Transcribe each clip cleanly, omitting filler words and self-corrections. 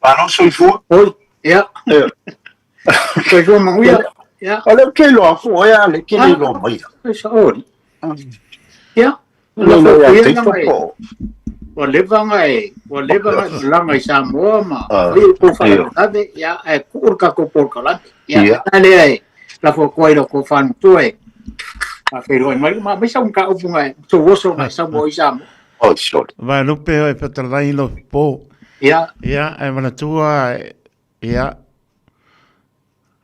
Ano soifua? Oi, ya. Soifua manguia. Ya. Ole ke lo fu ya le ke lo mai. Sa ori. Ya. Lo lo ya te topo. O levanga langa Samoa ma. Oi ko fa ade ya e kurka ko porka la. Ya. Ale ai. La fo koiro ko fan tue. A fero mai ma bisa un ka opunga. So woso mai Samoa Sam. Oh, sure. Va lupe o petrolai lo po. Ya. Ya, e mana tua ya.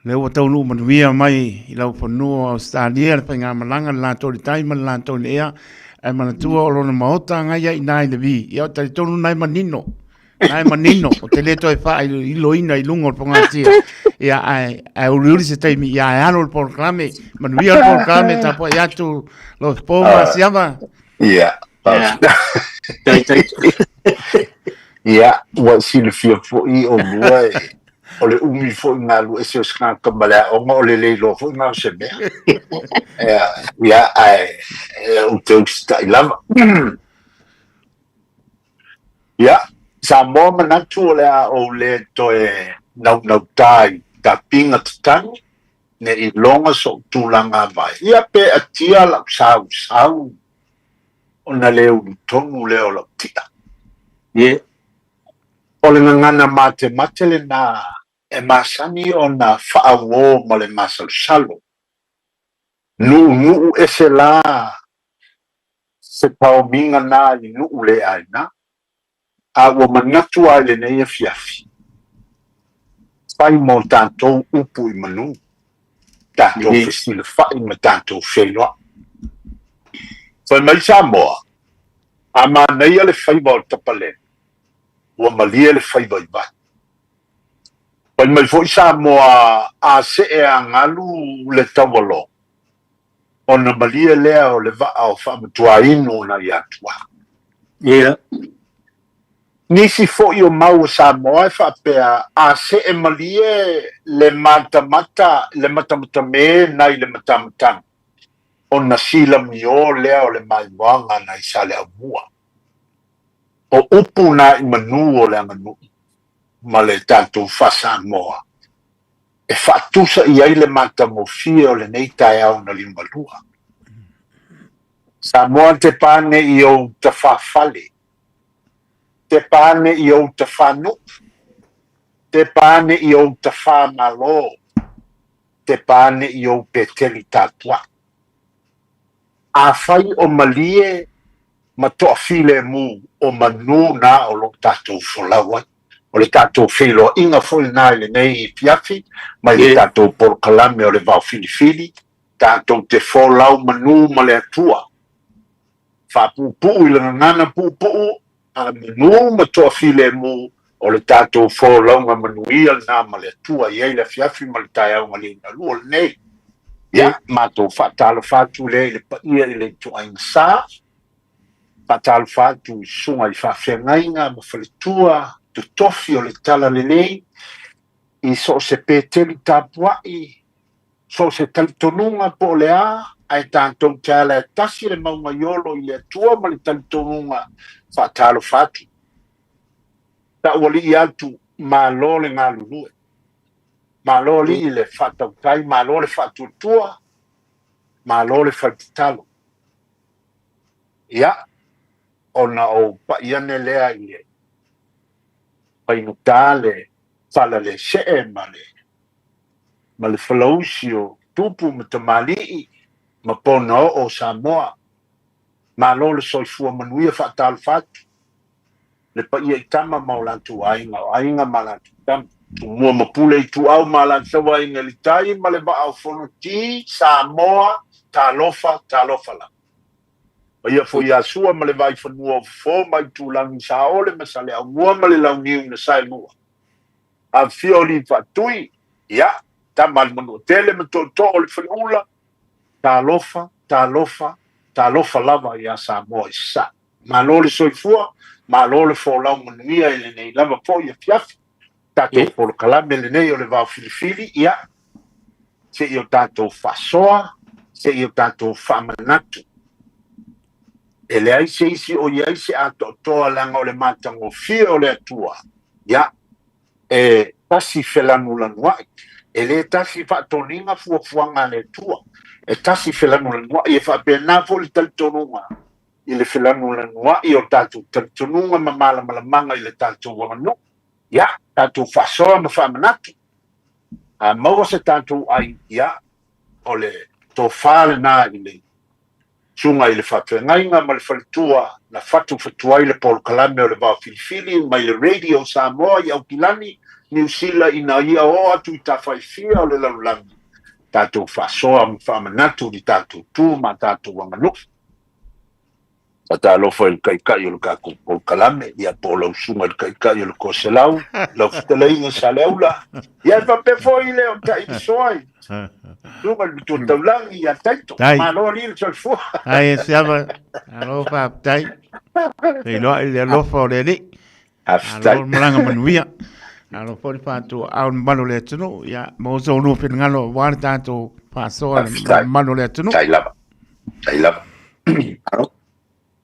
Le o tau lu manuia mai I lau whanua o Australia le whainga malanga la tori tai man la tori ea e mana tua o lona maota ngai ai nai le vi ia o tari tonu nai manino o te leto e wha I loina I lungo o pongatia ia ai uriuri se taimi ia e alo o porklame manuia o porklame tapo ia tu lo poma siama ia ia wa sile fia fo I o lua o le umi fo ngā lu e se o ska kamala o ngā o le leilo fo ngā se mea. Ia ai o te usta I lava. Ia, sa mō manatu o le a o le to e nau tai ta pinga tatani ne I longa so tūlanga vai. Ia pe atia lau sau o na leo tonu leo lau tia. Ia, o le ngana mate le na e masani o na whaawo ma le masalusalo. Nuu e se la se pauminga na I nuu le aina. A ua manatu ai le nei e fiafi. Whai mo tātou upu I manu. Tātou fesile whai ma tātou whenua. Whai mai Samoa. A ma nei ale whai mo tapale. Ua malia le whai vai vai. Pai mai foi Samoa a se e angalu le tawalo. Ona malia lea o le vaa o whaamatua inu na I atua. Ia. Nisi foi o mau Samoa e whaapea a se e malia le matamata me nai le matamata. Ona sila mio lea o le maiwanga na I sale a mua. O upu na I manu o le anganu. Ma le tātou Samoa. E whaatusa I ai le matamofia o le nei tae au na limalua. Samoa te pāne I o ta whawhale. Te pāne I o ta whanu. Te pāne I o ta whamalo. Te pāne I o peteli tātua. A whai o malie ma toa file mu o manu na o lo tātou wholawai. O le tātou whilo inga foi nai le nei I piafi, mai le tātou porkalame o le vau filifili, tātou te wholau manu ma le atua. Whapupu I le ngana pupu, a manu ma toa file mu o le tātou wholau ma manuia na ma le atua, iei le fiafi ma le tai au ngali na lua le nei. Ia, mātou whatalo whatu le paia I le tuainga sā, whatalo whatu I sunga I whawhengainga ma whaletua, tu tofi o le tala le nei, I so se peteli tapuai, so se talitonunga po le ai tātou te ala e tasi le maunga iolo I le atua ma le talitonunga whatalo whatu. Ta wali I atu malo le ngā lulue. Malo li I le whatau tai, malo le whatu tua, malo le whatitalo. Ia, ona o paiane lea I le painutale, fala le see ma le whalausio, tupu ma tamali ma pona o Samoa, ma lo le soifua manuia whaatalo whatu. Le paia I tama maulantu ainga malantu tama. Mua mapule I tu au malantu sawa inga li tai ma le ba au fono ti, Samoa, talofa la. Ia fo ia sua ma le vai whanua o fo mai tūlangi sa ole ma sa le au mua ma le lau niu na sai mua. A fio li whatui, ia, ta mal manu tele ma to o le whanula, talofa lava ia Samoa I sa. Ma lo le soifua, ma lo le fo lau manuia I le nei lava po ia fiafi. Tato polo kalame le nei o le vau filifili, ia, se io tato whasoa, se io tato whamanatu. E le ai se isi o iai se ato toa langa o le matango fia o le atua. Ia, e tasi felanulanoa e le tasi faatoniga fuafuaga le tua e tasi felanulanoa e faapena fo le talitonuga i le felanulanoa i o tatou talitonuga ma malamalamaga i le tatou aganu ia tatou faasoa ma faamanatu a maua se tatou ai ia o le tofā lenā i le sunga i le whawhengainga ma le whalitua na whatu whatua i le polokalame o le wawhilifili mai le radio Samoa i Aukilani New Zealand i na ia o atu i ta whaifia o le laulangi tātou whasoa ma whamanatu di tātou tū ma tātou wanganu a tā lofa i le kaikai o le kako polokalame ia polo sunga i le kaikai o le koselau lau whitaleinga sa leula ia whapefo i le o ta i soai Lunga le tu taulangi ia taito. Ma lo li le fu. Ai siapa alo fa tai. Ei lo le lo fo le ni. Alo malanga manuia. Alo fo fa tu au manu le tunu ya mo so no pe ngalo wa tanto fa so manu le tunu. Tai lava. Tai lava. Alo.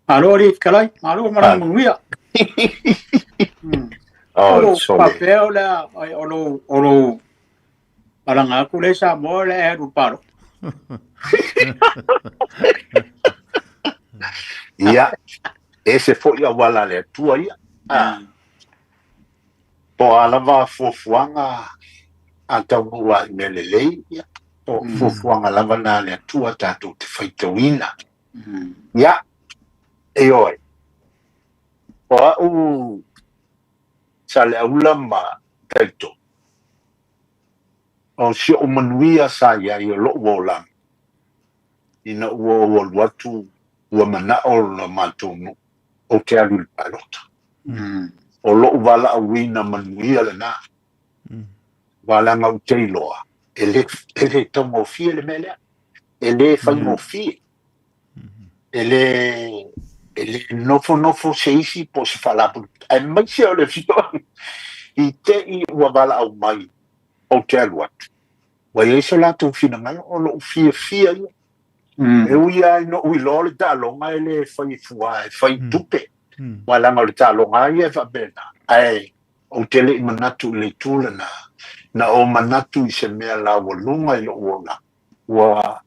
Alo li kalai. Alo malanga manuia. Oh, so. Papel la olo Parang aku le Samoa le ruparo. Ia, ese foi a wala le tua ia. Po alava fofuanga ataua melelei ia. Po fofuanga lava na le tua tatu te faitawina. Ia, e oi. Po au sale aulama taito. O si o manuia sa ia i o lo wola ina ua watu ua mana o na matunu o te alu le palota o lo wala a wina manuia le na wala ngau teiloa ele tomo fie le melea ele fai mo fie ele nofo se isi po se falapu ai mai se o le fito i te i ua wala au mai o te aluat. Wa yeso la tu fina ngai o lo fia ia. E uia no ui lo le talonga ele fai fuai, fai tupe. Wa langa le talonga ia fa bena. Ai o tele i manatu le tula na o manatu i se mea la walunga i lo uona. Wa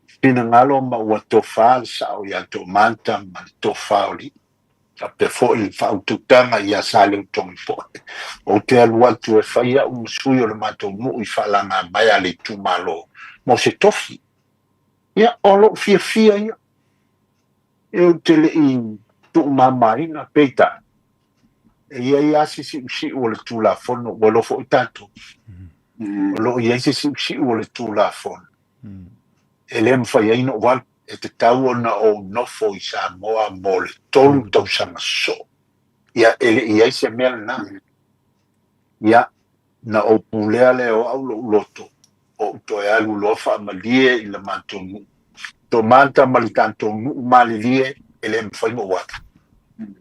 fina ngalo ma ua tofa sa o ia to manta ma tofa o li. Pe fo il fa ututanga ia sale utongi fo o te aluatu e faia sui o le matou mu i falanga mai ale tu malo mo se tofi ia o lo fia ia e o tele i tu mamai na peita e ia si o le tu la fono o lo fo tanto o lo ia si o le tu la fono e le mfaia ino wal e te tau ona o nofo i Samoa mo le tolu tau sanga so. Ia ele ia se mea na. Ia na o pulea le o au lo loto. O to e alu lofa malie i le mantonu. To manta malitantonu malilie ele mfaimo wata.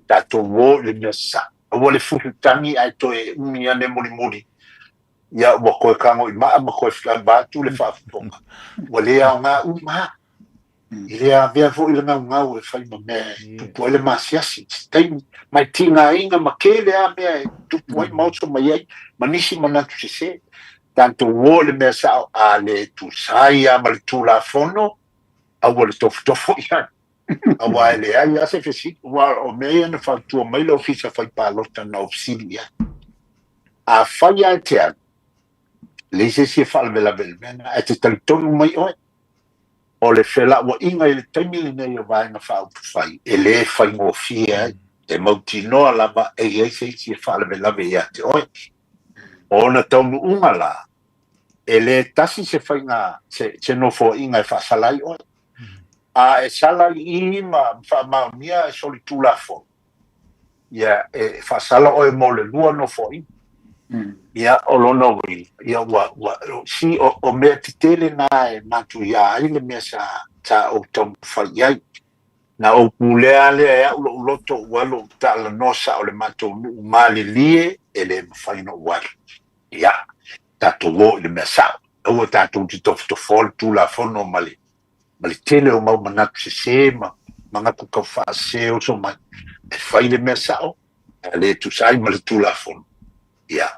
Tato wo le mesa. O le fuhutangi ai to e umia ne muri. Ia wako e kango i maa mako e flambatu le whaafutonga. Wale au ngā umaa. Ile a vea fo ile ngau e fai ma me tupu ele masiasi taimi mai tinga inga makele a me tupu ai mauso mai ai manisi manatu se tanto wole me sa a le tu saia ma le tu la fono a wole tofo ia a wale ai a se fesi wa o me na fa tu mai lo fisa fai palota na ofsilia a fai a te le se fa le la belmena e te talitonu mai oi o le fela wa inga i le taimi nei o vai na whao tu whai. E le whai mo fia, e mauti noa lava e se whale me lave ia te oi. O na taunu unga la, e le tasi se whai ngā, se nofo inga e whasalai oi. A e salai i ma whamaunia e soli tūlafo. Ia e whasala oi mo le lua nofo inga. Ia o lono wi ia wa si o me titele na e matu ia ile me sa o tom fai na o pulea le ia o loto walo ta la nosa o le matu mali lie ele fai no wa ia tato wo le me sa o tato to fol tu la fono mali tele o mau manatu se manga ku ka fa se o so mai fai le me sa o le tu sai mali tu la fono ia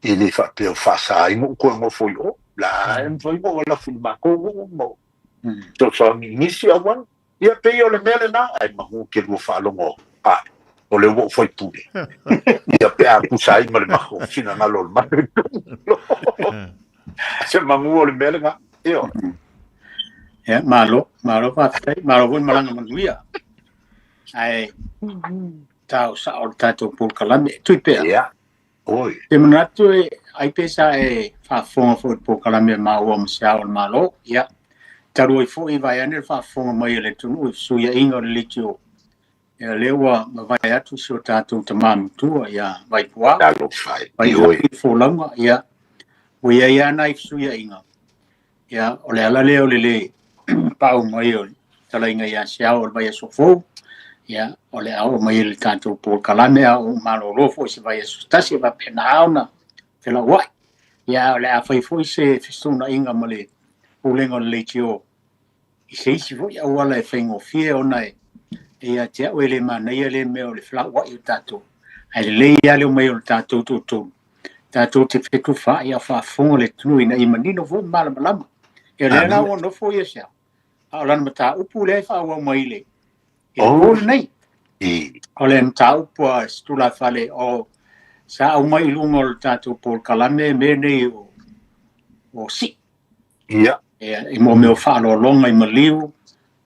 ili fa pe fa sai mo ko mo foi o la en foi mo la filma ko mo to so ni si awan ia pe yo le mele na ai ma ho ke lo fa lo mo o le wo foi tu ia pe a ku sai ma le ma ho fina na lo ma se ma mo le mele na io ya malo fa sai malo bun malanga manuia ai tau sa o tato por kalame tu pe ia oi te manatu ai pesa fa fonga fo por kalame ma o msia o malo ya taru i fo i vai ane fa fonga mai le tunu su ya ingo le litio ya lewa ma vai atu so tato tamam tu ya vai pua da lo fai vai oi fo langa ya o ya nai su ya inga ya o le ala le pa o mai o tala inga ya sia o vai so fo ya o le au mai le tato por kalame au malo rofo se vai stasi va penauna te la wai ya le a fai foi se fistuna inga male ulengo le tio i se si foi au ala e fengo fie ona e te o le mana ia le me o le fla wai tato ai le ia le mai o tato tato te fetu fa ia fa fongo le tunu ina i manino vo mala malama e le na o no foi e sia a lana mata upu le fa o mai le o nei o le mta upu a stula fale o sa au mai lungo le tato por kalame me nei o si ia i mo me o fa lo longa i maliu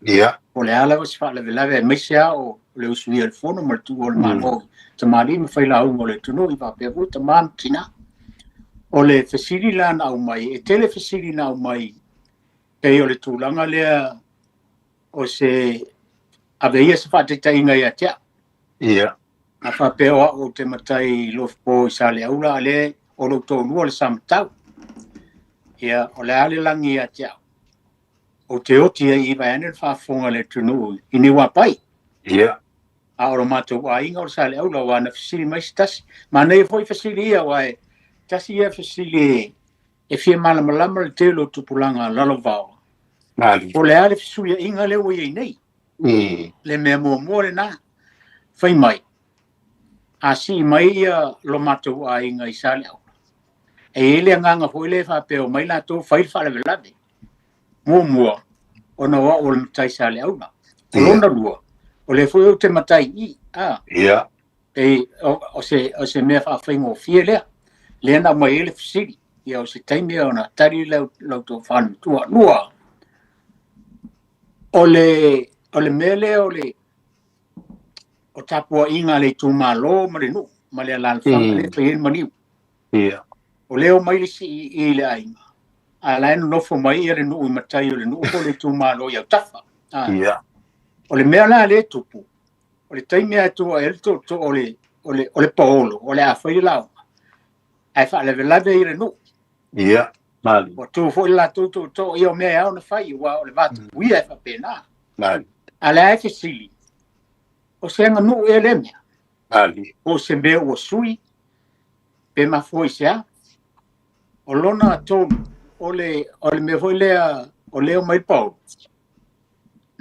ia o le ala was fa le lave me sia o le usui el fono ma tu o le mano te mali me fai la o le tuno i va pe vo te man tina o le fesiri la na au mai e tele fesiri na au mai e o le tulanga le o se aveia se fa te tainga ia tia ia a fa pe o te matai lo po sa le aula le o lo to no le samtau ia o le ale langi ia tia o te oti i vai ane fa fonga le tunu i ni wa pai ia a o mato wa inga o sa le aula wa na fasili mai stasi ma nei foi fasili ia wa tasi ia fasili e fie malama le te lo tupulanga lalo vao o le ale fisuia inga le o i nei le mea mo le na fai mai a si mai ia lo mato a inga i sa le au e ele nganga foi le fa pe o mai la to fai fa le velade mo o na wa o tai sa le au na o lona lua o le foi o te matai i ia e o se mea fa fai mo fie le na mai ele fisiri ia o se taimi ona tari lau to fan tua lua o le mele o tapua inga le tu malo marinu ma le lan fa le pe mani ia o leo mai si i le ainga a la no fo mai le no i matai le no o le tu malo ia tafa ia o le mele le tupu o le taimi atu el to o le paolo o le afai la ai fa le velade i le no ia mali o tu fo la tu io me au na fai wa o le vatu wi ai fa pena mali ala ai sili o se nga no ele me mali o se be o sui pe ma foi sia o lona to o le me foi le o le mai pau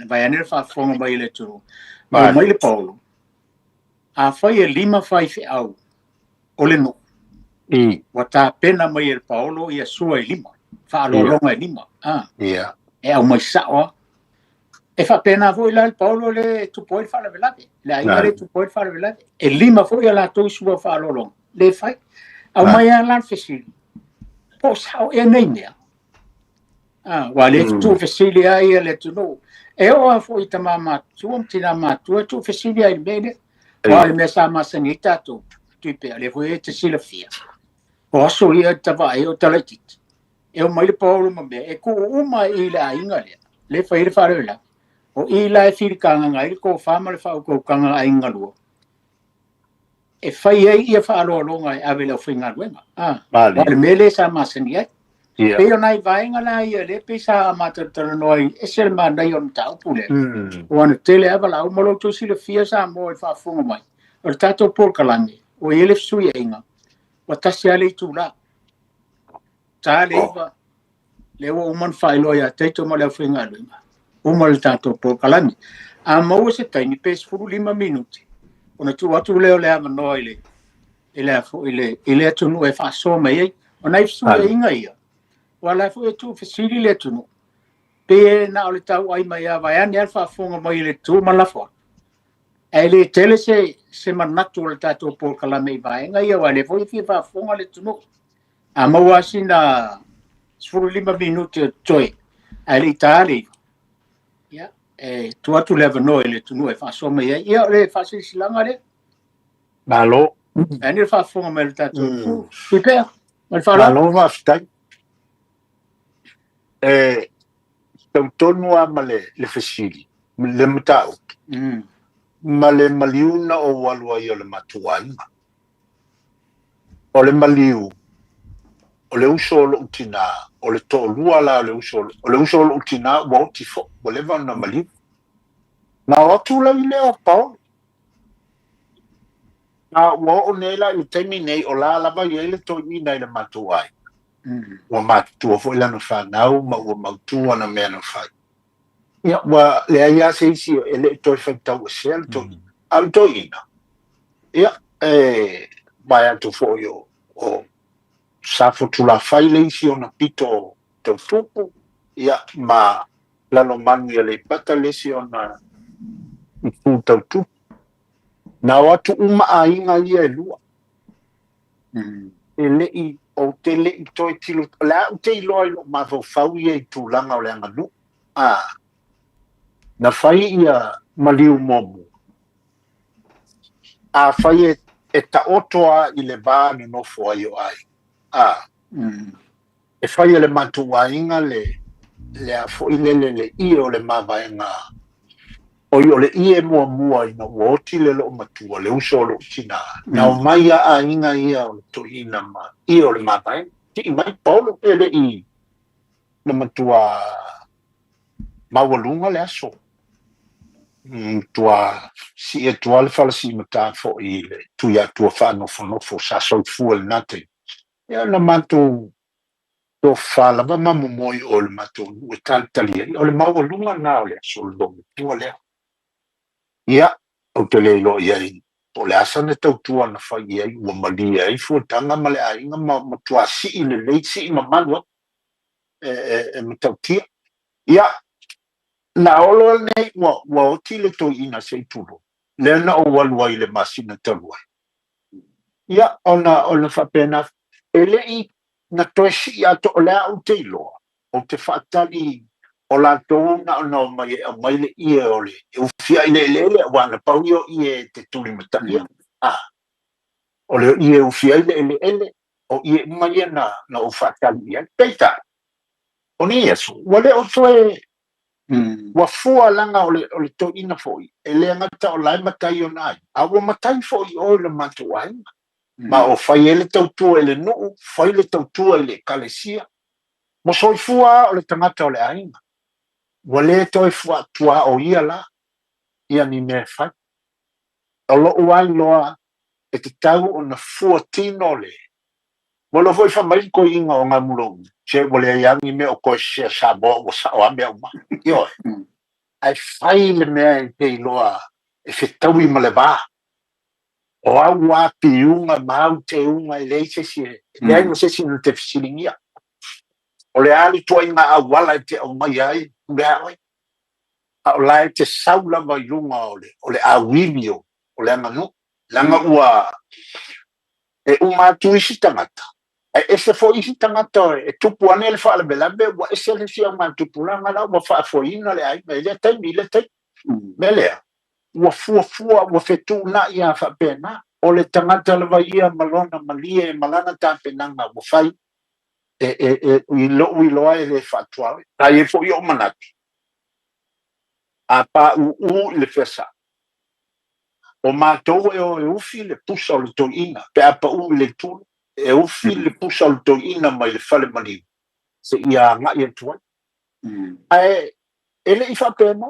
vai ane fa fonga mai le tu mai le pau a fai e lima fai fe au o le no wata pena mai el Paulo ia sua lima fa lo longa lima ia e au mai sawa e fa pena foi la el Paulo le tu poi fa la velade le ai le tu poi fa la velade e lima foi la to sua fa lo long le fai au mai la fesili po sao e nei mea wa le tu fesili ai le tu no e o foi tamama tu tina ma tu fesili ai bene wa le mesa ma sanita tu pe le foi te silafia o aso ia tava e o talaitit e o mai le paulo ma me e ko uma i la inga le fai le farela o i la e firikanga ngai ko fama le fa ko kanga ai ngalu e fai ai ia fa lo longa e ave le finga wenga le mele sa masenia e o nai vai ngala ia le pesa mata noi e sel ma dai on tau pule o ana tele ava la o molo to si le fia sa mo e fa funga mai o tato por kalangi o ele sui inga o tasi ale tu la ta leva le o man fai loia teito ma le finga lunga o mal tato por kalangi a mo se tai ni pes furu 5 minuti ona tu atu le ama noile ele tunu e fa so mai ona i su e inga ia wala fu e tu fasili le tunu pe na o le tau ai mai a vai ani alfa fonga mai le tu malafo ele tele se manatu le tato por kala mai vai nga ia wale foi fi fa fonga le tunu a maua sina 5 minuti toi ele tali ya tu atu le no le tunu e fa so mai ia le fa si langa le Malo. Ani fa fonga mai le tato super mal fa Malo va stai. Tautonua ma le fasili, le matau. Ma le maliuna o walua i o le matuainga. O le maliu, o le uso o lo utina, o le tōlua la o le uso o lo utina wa o tifo, o le vana maliu. Na o atu la i leo pao. Na wa o nela i teimi nei o la lava i ele to i nei le matuai. Wa matua fo ila no whanau, ma ua mautua na mea no whai. Ia, wa lea ia se isi ele toi whaitau a sea, au toi ina. Ia, mai atu fo yo, o safo tula whai le isi o na pito tau tupu. Ia, ma lano manu ia le pata le isi o na ipu tau tupu. Na watu uma a inga ia e lua. Ele i o te le i toi tilo, la o te iloa ilo ma fau ia i tūlanga o le anganu. Na whai ia maliu momu. A whai e ta otoa i le vā ni nofo ai o ai. E whai e le matua inga le a fo i le i o le mawaenga. O i o le i e mua ina uoti le lo matua, le uso lo tina. Na o mai a inga ia o le tohina ma, i o le mawaenga. Ti i mai paulo e le i le matua mawalunga le aso. Tua si e tua le fala si mata fo i le tu ya tua fa no fo sa so fu el nate ya na matu to fala ba mamu moi o le matu o tantali o le mawa lunga na o le so lo tua le ya o te le lo ya o le asa ne tau tua na fa ia o mali ai fu tanga male ai nga ma tua si le le si ma malu mtautia ya na olo nei wa o tile to ina se tulo le na o walua i le masina talua ia ona fa pena ele i na tosi ya to le au te lo o te fatali o la to na no mai le i ole u fia ile wa na pauio i te tuli mataia o le i u fia ile o i mai na o fatali ya peita oni yesu wale o toe wa fua langa o le to ina foi ele ngata o lai matai o nai a wa matai foi o le matuai ma o fai ele tautua ele no fai le tautua le kalesia mo soi fua o le tangata o le ainga wa le toi fua tua o ia la ia ni me fai o lo uai loa e te tau o na fua tino le mo lo foi fa mai ko inga o nga mulong che wole yangi me o ko se sabo o sa o ame o ma yo ai fai le me te loa e fetawi ma le ba o au a piunga mau te unga le se si le no se si no te fisilingia o le ali to inga a wala te o mai ai le ai o lai te saula mai lunga o le a wilio o le nganu langa ua e uma tu isi tangata e se fo isi tangata e tupu ane le fa'ale belabe wa e se le fia ma tupu langa la wa fa'a fo ina le ai me le tai melea wa fua wa fetu na ia fa pena o le tangata le vaia malona malie malana ta penanga wa fai i lo ai le fatwa ai fo yo manati a pa u le fesa o mātou e o ufi le pusa o le toina pe apa u le tū e ufi le pusa o le toina mai le fale mani se ia ngai e tuai ai ele i whapena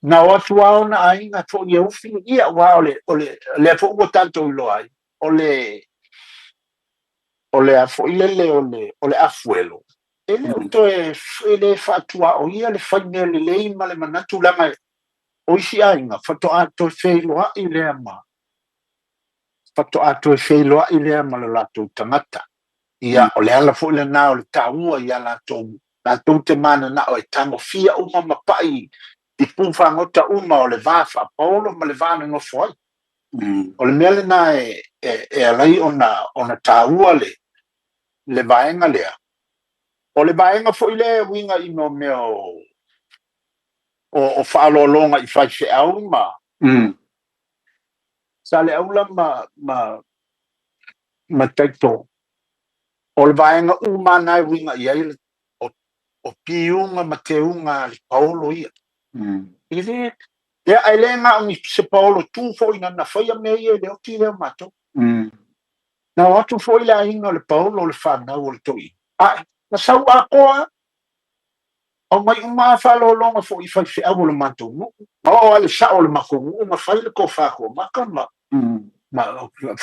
na o atu ao na ainga fo i ufi ia wa o le fo ua tanto i lo ai o le a fo i lele o le afuelo ele o to e ele whatua o ia le whaine le leima le manatu langa o isi ainga, whato a to wheiloa i lea ma. fato atu e whailoa i lea ma le lātou tangata. Ia o le ala fo le nā o le tāua ia lātou te mana na o e tango fia uma mapai i pūwhangota uma o le vāwha paolo ma le vāna ngofo ai. O le mea le nā e alai ona tāua le vaenga lea. O le vaenga fo i le winga i no mea o whaalolonga i whaife au ma. Sa le aula ma taito. O le vaenga umana e winga i ai o piunga ma teunga li paolo ia. I le ai le nga o se paolo tu fo ina na whaia mea ia le o ti leo mato. Na watu fo i le ainga le paolo le whanau o le toi. Na sau a koa o mai uma whalolonga fo i whaife au le mato. Ma o ale sa o le mako ma whaile ko whako maka ma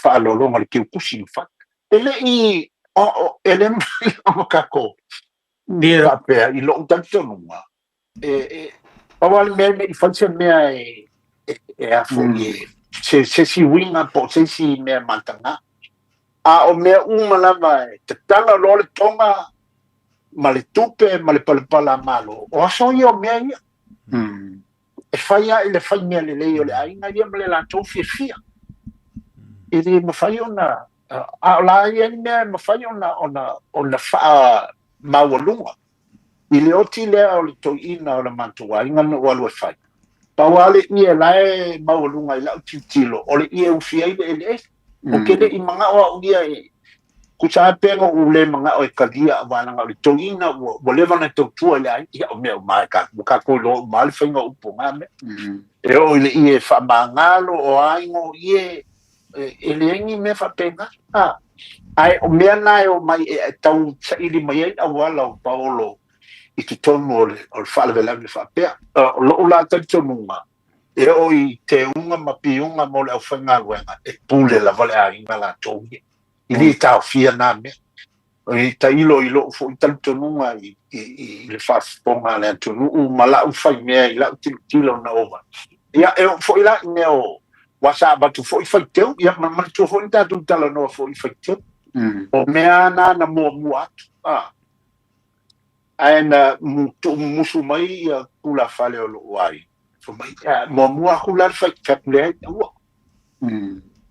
whalolonga le kiu kusi i whak. Ele i ele o kako. Nira pea i lo tanto nunga. Awal mea i whanse mea e afo i se si winga po se si mea matanga. A o mea lava te tala lo le tonga ma le tupe ma le palapala malo. O aso i o mea ia. E whaia i le whai mea le leo le ainga ia ma le la tau fia. I le ma whai ona a la ia ni mea ma whai ona wha mawalunga. I le oti lea o le toina o le mantua inga no walu e whai. Pawale i e lae mawalunga i lau titilo o le i e ufia i le e. O kele i mga o ia e kusa penga u le mga o e kalia awananga o le toina o lewa na tautua le ai ia o mea o mai ka ko lo mali whainga upo ngā me. E o ile i e whamangalo o aingo i e le engi me whapenga. Ai o mea nai o mai e tau sa ili mai e awala o paolo i te tonu o le whaalewelau le whapea. O loo la tantonunga. E o i te unga ma piunga mo le au whainga luenga e pule la vale a inga la tongi. I li tau fia nā mea. O i ta ilo i loo fo i tantonunga i le whaasponga le antonu ma lau whai mea i lau tilo na ova. Ia e o fo i la mea o wasa batu fo i whai teu. Ia ma manitua fo i tatu tala noa fo i whai teu. O mea na mua atu. Aina musu mai kula fale o loo ai. Mua hula le whaikapule ai ua.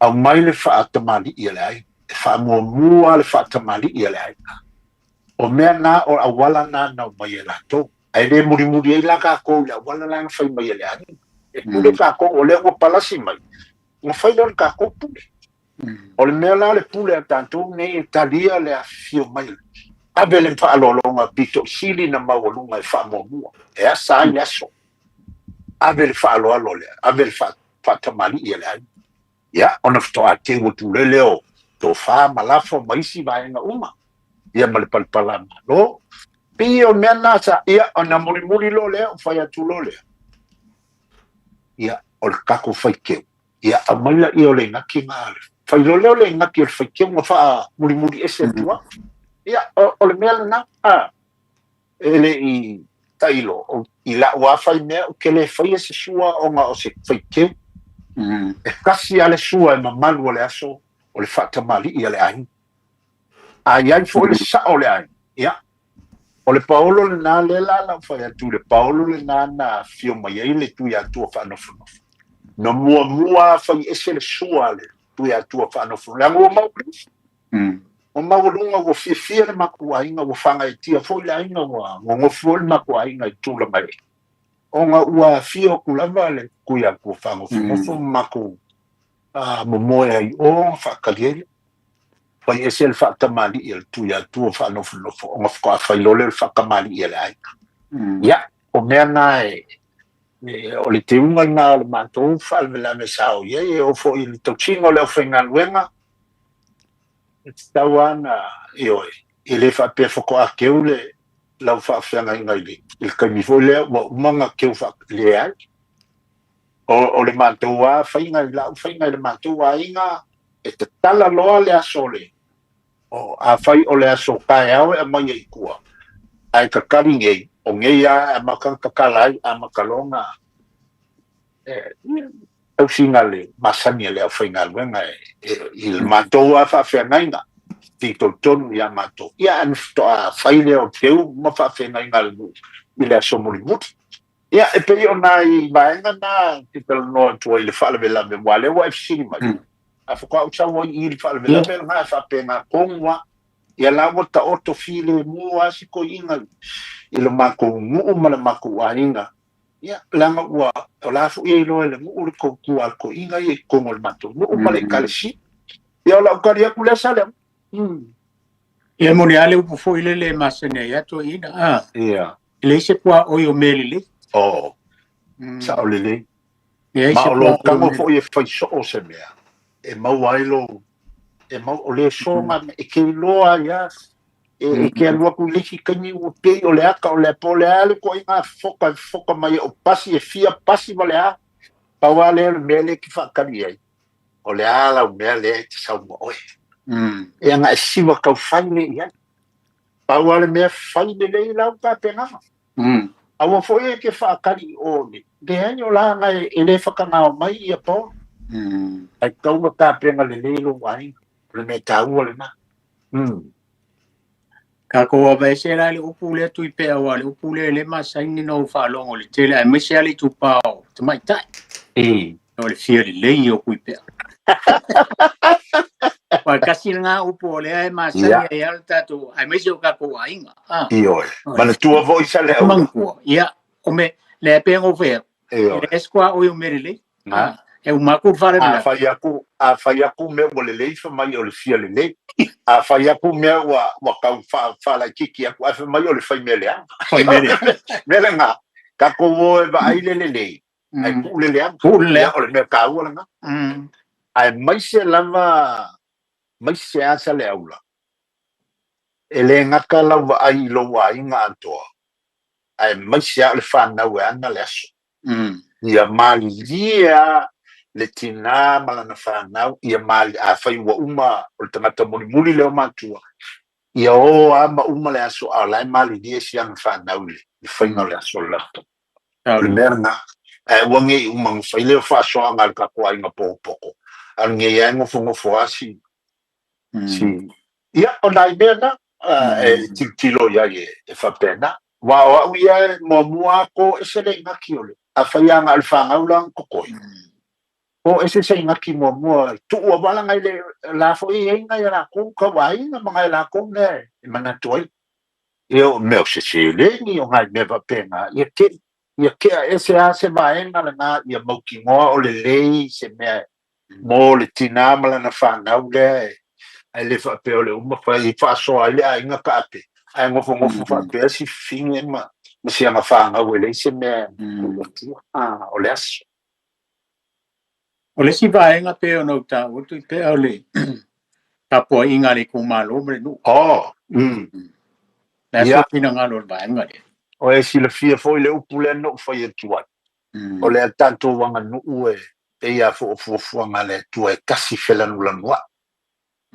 Au mai le whaatamali i le ai. Mua le whaatamali i le ai. O mea nā o awala nā nau mai e lato. Ai le muri ai la kako i awala nā whai mai e le ai. E pule kako o le ua palasi mai. Nga whai le kako pule. O le mea la le pule a tanto ne e talia le a fio mai. Abe le whaalolonga pito sili na mawalunga e whaamomua. E asa ai aso. Abe le whaaloalo lea. Abe le whaatamali i le ai. Ia, ona ftoa te wotu le leo. Tō wha malafo maisi vaenga uma. Ia ma le palpala malo. Pi o mea nasa. Ia, ona muri lo lea. O whai atu lo lea. Ia, o le kako whai keu. Ia, a maila i o le ngaki ngāre. Whai lo leo le ngaki o le whai keu. Nga wha muri ese tua. Ia, o le mea na. Ele i tailo. I la ua whai mea. O ke le whai ese sua o ngā o se whai keu. E kasi ale sua e mamalu o le aso. O le whaatamali i ale ai. A iai fo le sa o le ai. Ia. O le paolo le nā le la whai atu. Le paolo le nā na fio mai ei le tui atua whaanofunofu. No mua whai ese le sua le tui atua whaanofunofu. Le angua mauri. O maurunga o fia le makuainga o whanga e tia fo le ainga o ngofu le makuainga i tūla mai. O ngā ua fia o kulava le kuia kua whangofunofu maku momoe ai o whakariere. Wai ese le whaatamali i le tui atua whaanofunofu. O ngā whaka whailole le whakamali i le ainga. Ia, o mea nā o le te unga ngā o le mātou whalmela me sao ie o fo i le tautinga o le au whainga luenga. Tau ana i oe. I le whapea whako a keu le lau whaafeanga inga i le. I le kaimifo lea wa umanga keu whakale ai. O le mātou a whainga i lau whainga i le mātou a inga e te tala loa le aso le. O a whai o le aso kai au e mai i kua. Ai ka karingei. O ngei a makang kakalai a makalonga. au singale masani le fingal wenga il mato a fa fenanga tito ton ya mato ya anfto a faile o teu ma fa fenanga ile somuli mut ya e pe ona I baenga na tito no to ile fa le la me wale wa fsima a fa kwa ucha wo ile fa le la me na fa pena kongwa ya la wota auto file mu asiko inga ile mako mu mala mako wa inga ya langa wa la fu ye lo le mu ko ku al ko inga ye ko ngol mato mu male kalshi ya la ka ya kula sala ya mo ni ale upu fo ile le masene ya to ina ya le se kwa o yo melile sa o le ya ma se o lo kwa ka mo fo ye fa so o se mea e ma wa lo e ma o le so ma e ke lo ya e ke lo ku liki kani o te o le aka o le po le ale ko inga foka mai o pasi e fia pasi vale a pa wa le mele ki fa kani ai o le ala o mele te sa mo oi e nga siwa ka faile ya pa wa le me faile le la ka pena awa fo e ke fa kani o ni de anyo la nga e le fa kana mai e po ai ka ka pena le le lo wai le me ta o le na ka ko ba se la le upu le tu pe wa le upu le masani no fa longo le tele ai me se ale tu pa o te mai tai no le fia le o ku pe wa kasi nga upu le ai masani ai alta tu ai me se ka ko ainga io ma le tua voce le o manco ya come le pengo fe le squa o yo merele e un maco fare a fa yaku me o le fa mai o le fia le a fa yaku me wa ka fa la kiki a fa mai o le fa me le me nga ka ko wo ba ai le ai ku le ya o le me ka o nga ai mai se lava mai se asa le aula ele nga ka lava ai lo wa inga antoa ai mai se le fa na wa na le aso ia mali dia le tina mala na fa na ia mali a fa wa uma o tangata muli le matua ia o ama uma le aso a la mali dia si an fa na le fa na le aso la primerna wangi uma fa le fa so ngal ka ko ai ngapo poko an nge ya ngo fo asi si ia o dai bena tilo ya e fa pena wa ia mo mua ko esele ngakiole a faianga alfanga ulang kokoi o ese se ngaki mo tu o bala ngai le la fo I ngai la ko ka wai na mga la ko ne mana toi eu meu se le ni o ngai me va pena ia ke ese a se vai na na ia mo ki mo o le se me mo le tina mala na fa na ule ai le fa pe o le uma fa I fa so ai ai nga ka pe ai ngo fa pe si finge ma si ama fa nga wele se me o le aso o le si va nga pe o no ta o tu pe o le ta po inga le ku malo me no la so pina nga lo va nga le o e si le fia foi le upule no foi e tua o le tanto wanga no e ia fo nga le tua e kasi fela no lanua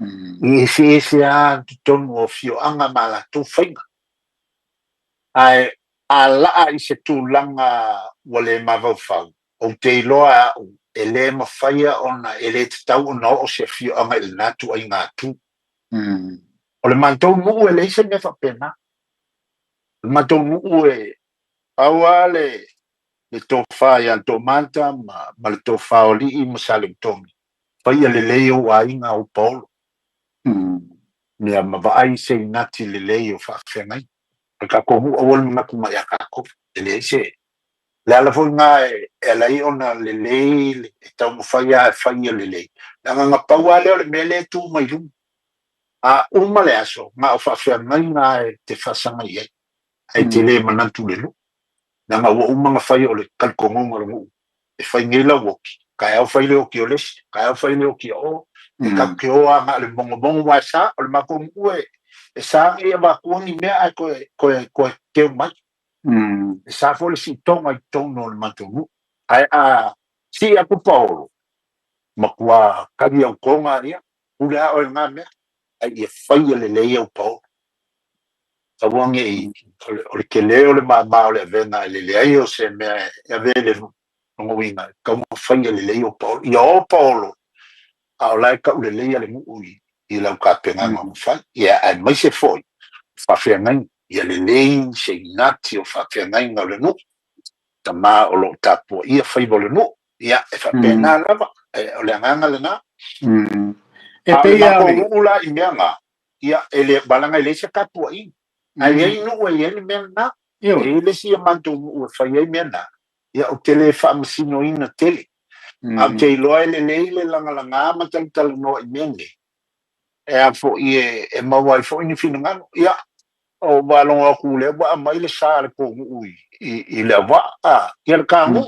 I se a tonu o fio anga mala tu fainga ai ala I se tu langa wale mavau o te loa e le mawhaia ona e le tau ona o se fio anga il natu ai ngā tu o le mantou nuu e le se me whapena le mantou nuu e aua le tofa ia to manta ma le tofa o li I masale tomi whaia le leo a inga o Paulo mea mawai se inati le leo whawhengai ka kohu o wal mga kuma ia kako e le se le ala foi nga e lai ona le le tau mawhaia e whaia le le nga paua leo le mele tu mai rum a uma le aso nga o whawhengai nga e te whasanga I ai te le manantu le lu nga wa uma nga whaia o le kalkongonga rungu e whai ngela woki ka au whai leo ki o lesi ka au whai leo ki o e ka ke oa nga le bongo wa sa o le mako mue e sa e wa kuangi mea ai koe keu mai e sa fo le si tonga I tono le matungu ai a si a ku Paulo makua kagi au konga ria ula o nga mea ai e whai le le au Paulo sa wangi o le ke leo le ma o le venga le le ai o se mea e vele ngo winga ka mo fanga le o Paulo yo Paulo au lai ka le le mu ui I lau ka penga ngam fa ia ai mai se foi fa fenga ia le se nati o fa fenga ngale no tama o lo tapo ia fa le no ia e fa pena lava o le nganga le na e pe ia ko ula I menga ia ele balanga ele se tapo I ai no e ele menga ele si mantu o fa ia menga ia o tele fa masino ina tele a te loa le langa ma tal no I menga e a fo e mawai fo ni fina ngano ia o balonga ku le ba mai le sa le ko ui I le va a ia ka ngu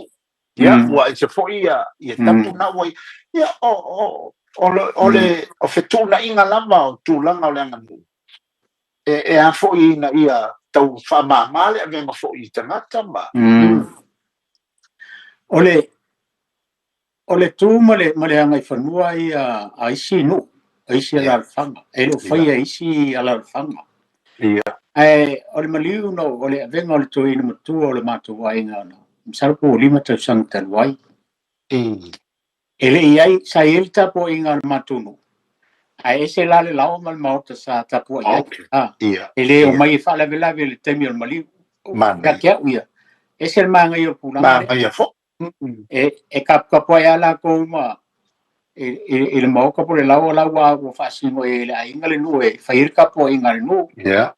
ia wa se fo ia tapu na wai ia o le fetu na inga lama o tu langa o le ngano e a fo na ia tau fa ma le venga fo tangata ma o le tu male anga I whanua I isi no isi ala fanga e lo fai isi ala fanga ia o le maliu no o le venga o le tu ina matu o le matu wai nga no msalpo lima tau sang tal wai ele iai sa ele tapo inga le matu no ai ese la le lao mal mauta sa tapo iai ele o mai fa la vela le temi o maliu ka kia uia ese manga I o pulanga ma ia fo e kapo ia la ko ma ele mau ka pole lawa o fasino ele ai ngale no e fair kapo inga no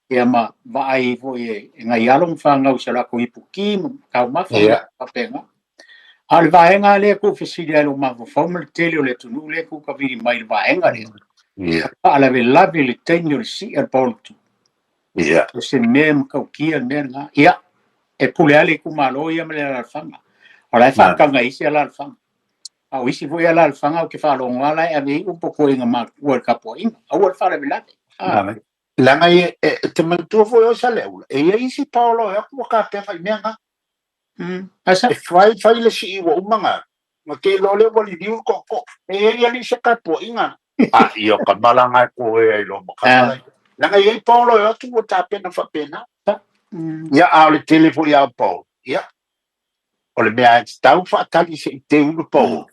ia ma vai vo e ngai along fanga o sala ko ipuki ka ma fa penga al vaenga le ko fisilia lo ma fo mal tele le tunu le ko ka viri mai vaenga le ala ve la le tenio le si al portu se mem ka kia nenga ia e pule ale ku malo ia me la fanga ala fa ka ngai si ala fanga au isi vo ia la fanga o ke fa lo ngala e vi un poco inga ma World Cup o inga au fa la velate langa te mantua fo o sale e isi Paulo e ko ka penga menga asa e fai le si o umanga ma ke lo le boli di ko e ia li se ka po inga io ka malanga ko e lo ka mala langa e Paulo e tu ta pena fa pena ia a le telefo ia Paulo ia o le mea tau fa tali se te ulu Paulo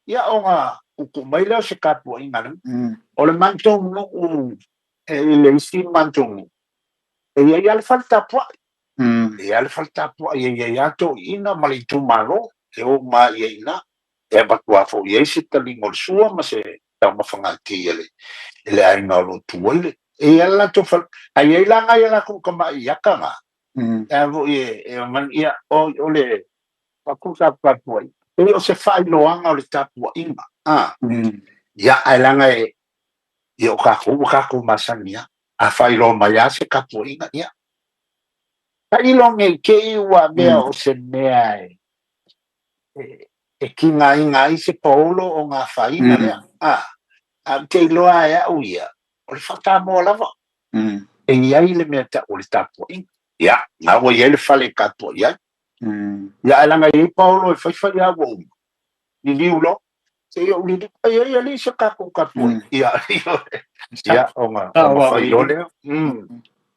ia o nga ku mai le se ka po inga o le mantong no le isi mantong e ia le falta po e ale falta po ia to ina mali tu malo e o ma ia ina e ba tua fo ia se tali ngol sua ma se ta ma fanga ti ele ai no lo tu ele e ala to fal ai ila nga ia ku ka ia ka nga e vo e man ia o le pa ku sa pa po e o se fa no anga o le tapu inga ia ai langa e o ka ku masania a fa lo maya se ka po inga ia ka ilong e ke iwa mea o se mea e ki ngai se Paulo o ngā whaina lea a te iloa e au ia o le whata moa lava e iai le mea ta o le tapo ia ngā wa iai le whale kato iai ia e langa i Paulo e whaiwhai a wau ni liulo se o li ia li se kako kapo ia o ngā whai o lea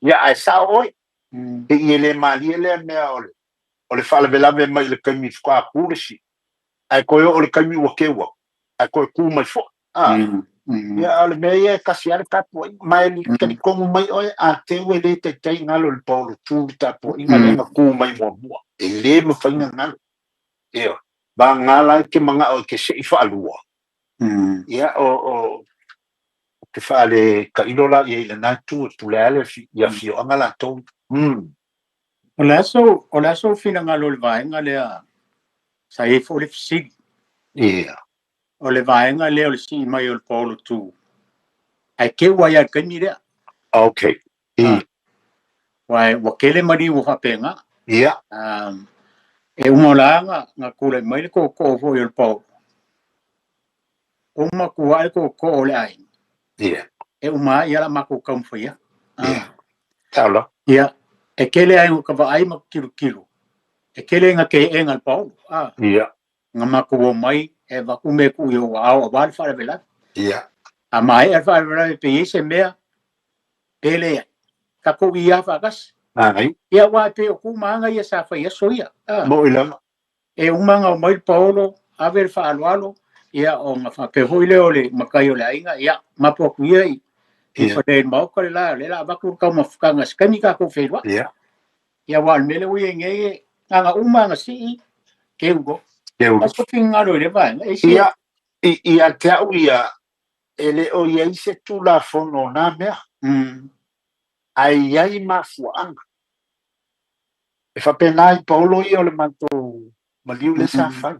ia e sa oi e ele mali ele mea ole fala vela me mai le kami fka kursi ai ko o le kami o kewa ai ko ku mai fo ya ale me ia kasi ale tapo mai ni ko mai o a te we le te te ngalo le polo tu tapo inga le ku mai mo e le me fa ngalo e ba ngala ke manga o ke se fa lua ya o ke fa le ka ilola ye le na tu le ale ya fio ngala to o la so fina ngalo le vaenga lea sa e fo le fisig o le vaenga lea o le si mai o le polo tu ai ke wa ya kani lea okay wai wa kele mari wo hapenga e umolanga nga kule mai le ko fo o le polo o ma ku ai ko le ai e uma ia la ma ko kam fo ia talo ia e kele ai ko va ai ma kilo e kele nga ke enga al pau nga ma ko mai e va ku me ku yo a va fa vela a mai e fa vela pe ese mea ele ka ko ia fa gas ia wa pe ku ma nga ia sa fa ia so ia mo ila e umanga o mai Paulo ave fa alualo ia o nga fa pe hoile ole makai ole ainga ia mapo ia i fa den mau ko la baku ka mafukanga skani ka ko fewa ia wal mele wi nge nga umanga si ke ugo aso finga lo le va ia te au ia ele o ia se tu la fono na mea ai mafuanga e fa penai Paulo ia le manto maliu le sa fai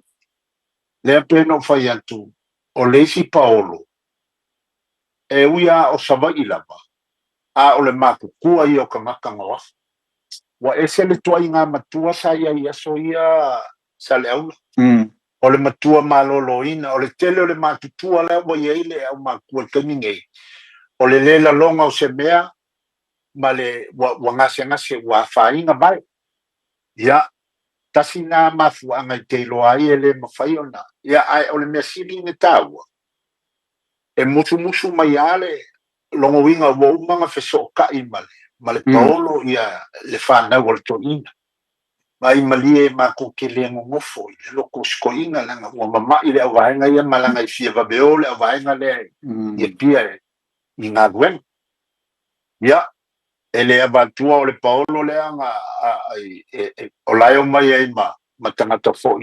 le peno fai atu o le si Paulo e uia o savai lava a o le maku kua ia o kamaka ngawa wa ese le tua inga matua sa ia so ia sa le aula o le matua malolo ina o le tele o le matutua le wa ia ile au maku al kamingei o le lela longa o se mea ma le wa ngase wa fainga mai ia tasi nga mafuanga i te loa ai ele mawhai ona ia ai o le mea sili ne tāua e musu mai ale longo winga wa umanga feso kai ma le Paolo ia le whanau o le toina mai malie ma ko ke le ngofo le loko skoina langa wa mama ile au vaenga ia malanga i fia vabeo le au vaenga le ia pia i ngā gwen ia ele abatua o le Paolo le anga o laio mai ai ma tangata fo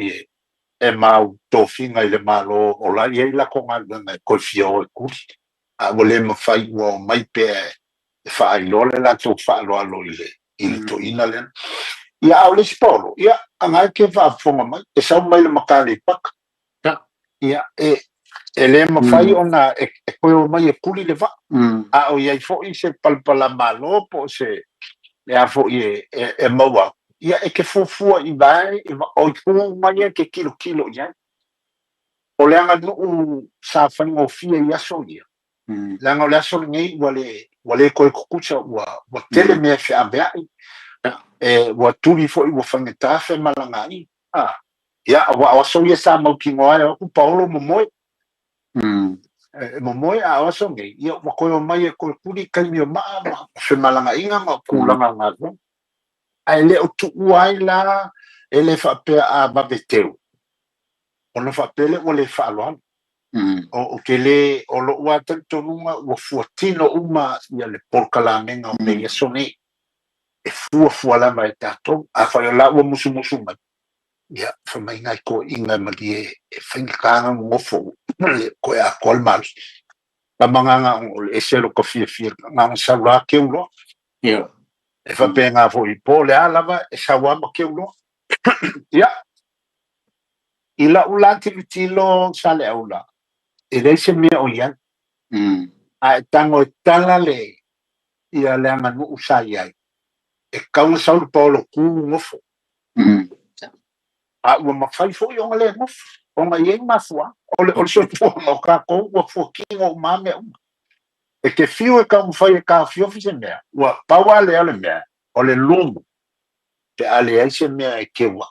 e mau tofinga i le malo o lai ei la ko ngā ko fia o e kuri a wole mawhai ua mai pe e whaailoa la tō whaaloalo i le toina le ia au le si Paolo ia angai ke whaafonga mai e sau mai le makale paka ia e le mawhai ona e koe o mai e kuri le wa a o iai fo i se palpala malo po se e a fo i e maua ia e ke fufua i vai o i kua mai ke kilo ia o le anga nuu sa whango fia i aso ia langa o le aso ngei wale koe kukucha wa tele mea fe abeai wa turi fo i wa whangetafe malanga i ia wa aso ia sa mau kingo ai o Paolo momoe momoe a aso ngei ia wa koe o mai e koe kuri kaimi o maa fe malanga inga ma kulanga ngā ai le o tu uai la ele whapea a babeteu ona whapele o le whaaloan o ke le o lo ua tantonunga ua fuatino uma ia le polkalamenga o le iasone e fualama e tātou a whai la ua musu mai ia whamai ngai ko inga mali e whaingikanga ngofo le koe a kolmari la manganga o le esero ka fia nganga saura ke ulo ia e whapea ngā fo i po le alava e sawama ke ulo ia i la ulanti vitilo sa le aula e reise mea o ian a e tango e tala le ia le anga nuu sa iai e kaunga saulu Paolo ku ngofo a ua mawhai fo i onga le ngofo onga iei mafua o le sotua o kako ua fua kingo o mame e ke fiu e kaunga whai e ka fiofi se mea ua paua le ale mea o le lumu te ale ai se mea e kewa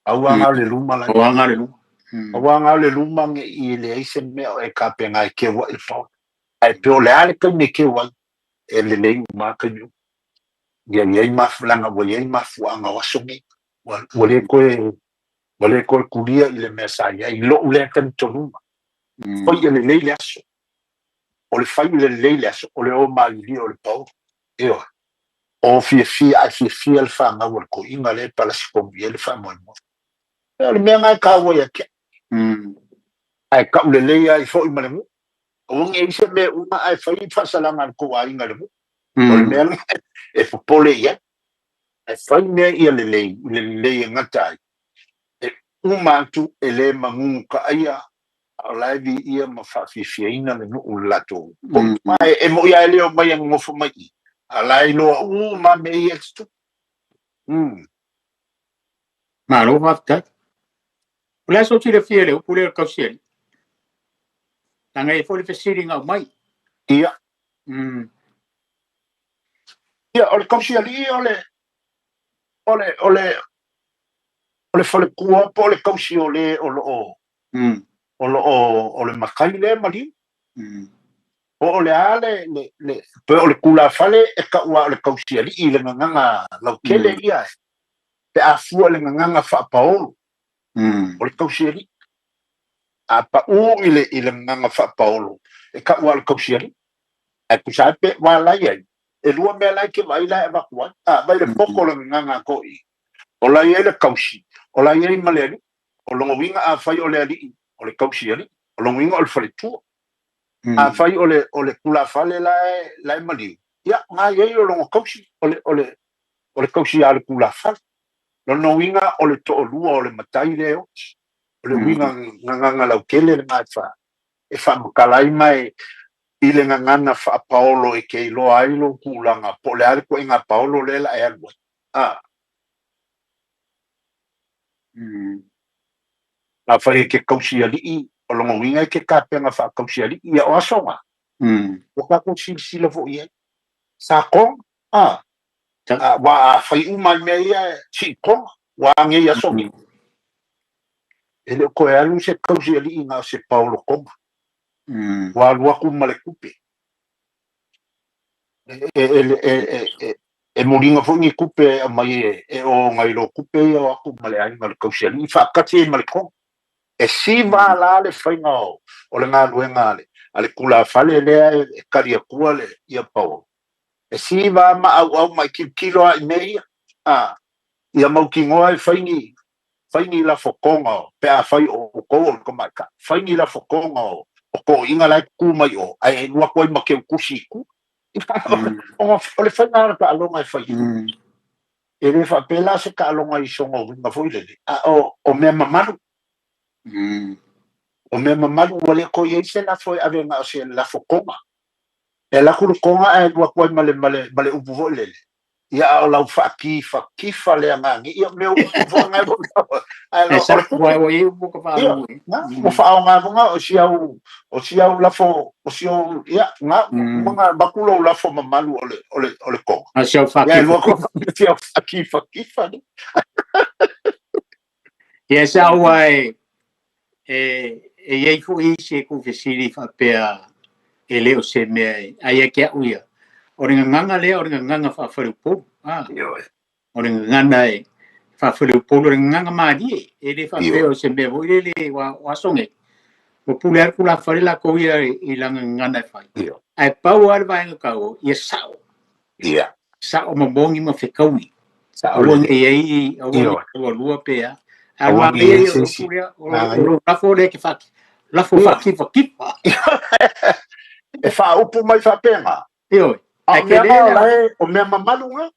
auanga le luma la auanga le luma nge i le ai se mea e ka penga e kewa i pao ai peo le ale kai me kewa e le lei umaka niu ia iei mafulanga wa iei mafuanga wasongi wale koe kuria i le mea sa ia i lo ule kan tonuma fai le lei le aso o le fai le lei le aso o le o maili o le pao eo o fia le whanga wale ko inga le pala sikongi e le wha mo le mea ngai ka wai ake ai ka ule lei ai fo i malemu o nge ise me una ai fai whasalanga ko a inga lemu o le mea e popole ia e fai mea ia le lei ngata ai e umatu e le mangungu ka aia a laivi ia ma whawhiwhiaina le nuu lato e mo ia leo mai ang ngofu mai a lai loa ma me ia stu ma lo hafta ula so tira fiele o pule kausiel tanga e fole fesiri nga mai ia ia o le kausieli o le fale kua po le kausi o le o le makai le mali o le ale pe o le kula fale e ka ua o le kausieli i le nganga lau kele ia pe a fua le nganga wha paolo o le kausiali a pa o ile nganga fa paolo e ka wa le kausiali e kusa pe wa la ye e lua me la ke vai la e va kwa a vai le poko le nganga ko i o la ye le kausi o la ye maleli o lo winga a fai o le ali o le kausiali o lo winga o le faletu a fai o le kula fale la mali ya nga ye o lo kausi o le kausi a le kula fale lo no winga o le to lua o le matai le o le winga nganga la kele le mafa e fa makalai mai i le ngangana fa paolo e ke lo ai lo kulanga po le ale ko inga paolo le la e alwa la fa ke kausi ali o lo winga ke ka penga fa kausi ali ia o asonga o ka ko si le fo ia sa ko wa fa i mai me ia si ko wa nge ia so ele ko e alu se kausi ali inga se paolo ko wa lua ku male kupe e moringa fo ni kupe mai o ngai lo kupe o aku male ai mal kausi ali fa ka ti mal ko e si va la le fainga o le nga luenga ale kula fale le e karia kua le ia pau e si va ma au mai kilo ai nei ia mau ki ngoa e faini la fokonga pe a fai o ko maka faini la fokonga o ko inga la ku mai o ai lua ko ma ke kusi ku o le faina ka alonga e fai e le fa pela se ka alonga I songo nga foi le o me mamaru o me mamaru wale ko ye se la foi ave nga se la fokonga e la ku konga e lua ko male upu vole ia o lau kifa le angangi ia meu vo ngai vo ai lo o i bu ka fa mo fa nga vo nga o siau la fo o siau ia nga mga bakulo la fo mamalu ole ko a siau fa ia lo ko siau kifa ia sa wai e fu I se ku fesili fa pe e leo se me ai ke uia o ringa nganga le o ringa nganga fa fa po o ringa ngana e fa fa po o ringa nganga ma di e le fa pe o se me o le wa songe o puler kula fa la ko ia I langa ngana fa ai pa o ar vai ka o ia sa o mabongi ma fe kaui sa o nge ai o lua pe a wa e o puler o la fo le ke fa la fo fa kifa e fa upu mai fa pena ai ke le o me mamalu nga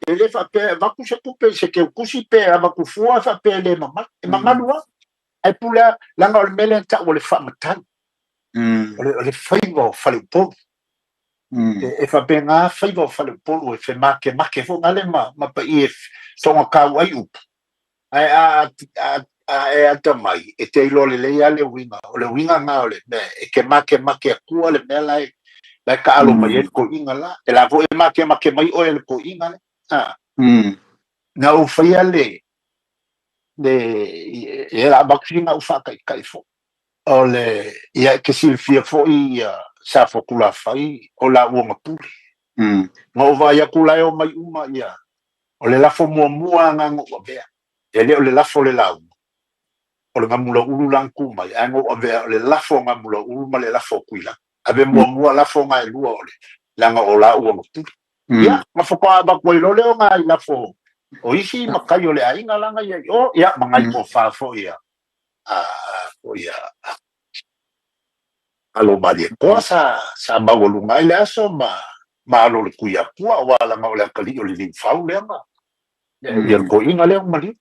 ele fa pe va ku se kupe se ke kusi pe va ku fua fa pe le mamalu ai pula langa o mele ta o le fa matan o le faivo fa le po e fa pe nga faivo fa le po e fe ma ke fo ngale ma pa if so nga ka wai up ai e ata mai e te ilo le ale winga o le winga nga o le e ke ma ke ku le mela la ka alo mai ko inga la e la vo e ma ke mai o le ko inga na o fai ale e la vaccina o fa kai fo o le ia ke silfia fo sa fo kula fai o la o mapuli ngo va ia kula o mai uma ia o le la fo mua nga ngo bea e le o le la fo le la o le ngamula ulu lanku mai ngo o le la fo ngamula ulu ma le la fo kuila ave mua la fo nga lua o le langa o la o mapuli ia ma fo pa ba ko lo le nga la fo o isi makai o le ainga langa ia o ia mangai po fa fo ia o ia alo bali ko sa magolu ngai le aso ma lo le kuia kua wala ma o le kali o le fau le ma ia ko inga le mali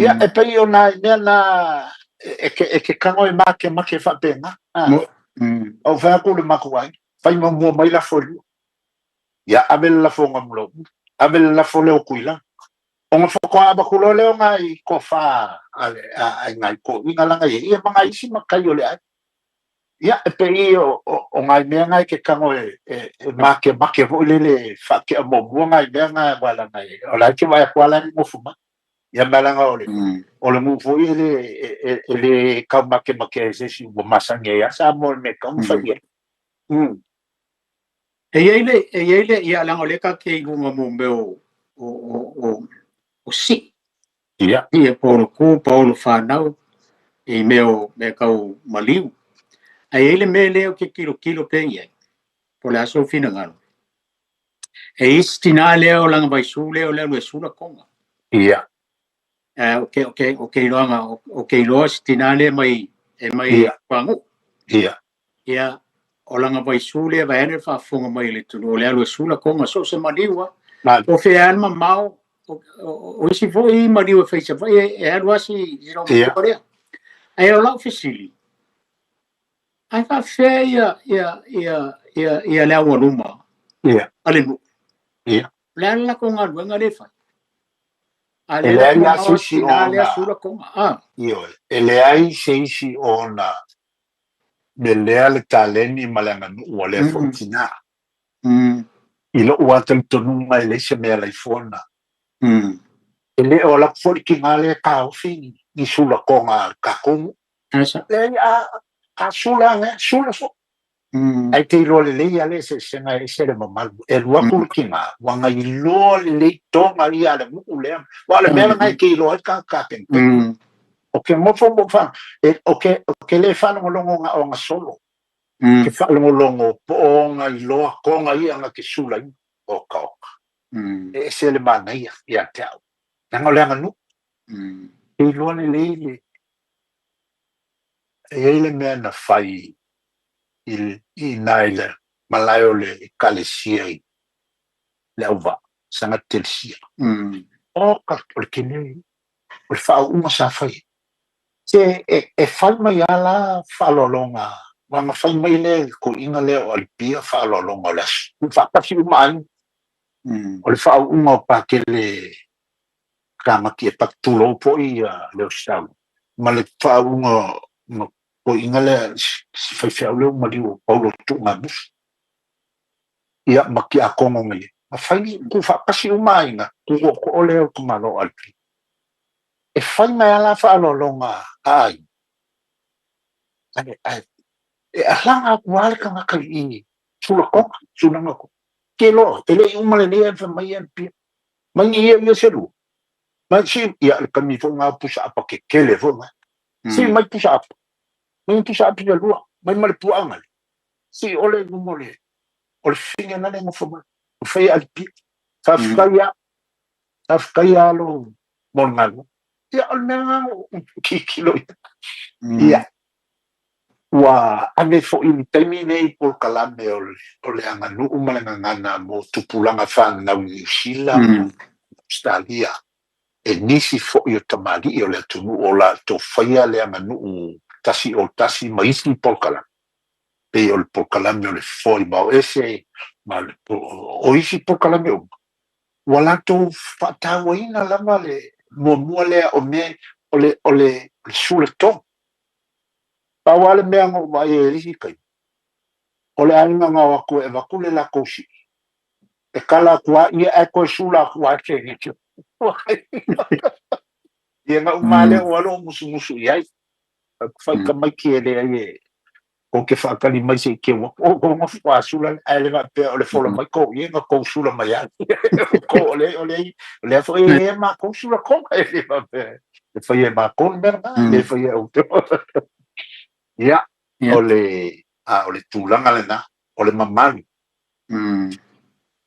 ia e pe o na e ke kango e make fa pena o fa ko le makuai fai mo mai la fo ia abel la fo ngamulo abel la fo le kuila o nga fo ba ko le ngai ko fa ngai ko inga langa ia mga isi makai o le ai ia e pe o ngai mea ngai ke kango e make vo le fa ke mo ngai mea ngai wala ngai o la ke vai kwala ni mo fuma ia malanga o le mo vo ele ka make se si mo masange ia sa mo me ka mo fa ia e ele ia langa le ka ke ngo mo me o si Ia. Ia polo ku polo whanau e meo me kau maliu. Ai ele me leo ke kilo pengi ai. Po le aso fina ngalo. E isi tina leo langa vai su leo le sula konga. Ia. Ok loanga ok loa si tina le mai e mai pangu. Ia. Ia o langa vai su le vai ane whafunga mai le tunu le sula konga so se maliwa. O fe anma mau o isi fo I maliwa feisa vai e alua si zino mkorea. Ai o lau fesili. Ai fa fe ia le awa luma. Ia. Ale mu. Ia. Le ala ko ngā luenga le fai. Ele ai aso si ona. Sura konga. Io. Ele ai se isi ona. Me lea le taleni malanga o le fontina. Ilo uata tonunga ele se mea lai fona. Ele o la fori ki ngale ka ofini. Ni sula konga kakongu. Le a sula nge, sula so. Ai te ilo le leia le se senga e se le mamalu. E lua ki ngā. Wanga ilo le tonga I ale muku lea. Wale mea ngai ke ilo e ka kapen. O ke mofo mofa. O ke le whanongo longo ngā o ngā solo. Ke whanongo longo po o ngā iloa konga I anga ke sula I. O ka oka. E se le mana ia te au. Nanga leanga nu. E ilo le leile. E ele mea na whai I naile malayo le kalesia I le auwa sanga telsia o ka ole kene ole whao uma sa whai te e whai mai ala whalolonga wanga whai mai le ko inga le o alipia whalolonga le whakasi umai ole whao uma o pakele kamaki e paktulo po I leo stau ma le whao uma ko inga le fai fiau leo mariu paulo tunga bus ia maki a kongo ngai a fai ku whakasi umainga ku o leo ku malo alpi e fai mai ala whaalolonga ai e alanga ku alka ngaka I sula konga sunanga ko ke lo ele umale lea fa mai alpi mai ia seru mai si ia kami fo nga pusa apa ke kele fo nga si mai pusa apa mai pusa apa ya lua mai mal puanga si ole ngomole ole finga na le ngofo fai alpi Tafkaya lo mongago. Ya almenga kikilo. Ya. Wa ame fo I termine por kalame ole anga nu umalanga ngana mo tupulanga fan na Sila Australia. E nisi fo I tamali ole tunu ola to faya le anga nu tasi maisi por kalame. Pe ole por kalame ole foi ba ese mal o isi por kalame wala to fatawaina lama le mua lea o me ole sule to pa wale mea ngo mai e risi kai ole ainga ngā wako e wakule la kosi e kala kua ia e koe sula kua ke hiki ia ngā umale o alo musu iai whai ka mai ki e lea e o ke whakali mai se ke wako o ngā whua sula e le ngā pia ole whola mai ko ia ngā kou sula mai ai ko ole a whai e ma kou sula konga e le ma pia le whai e ma kon merma le whai e au te ia ole tūlanga le na ole mamani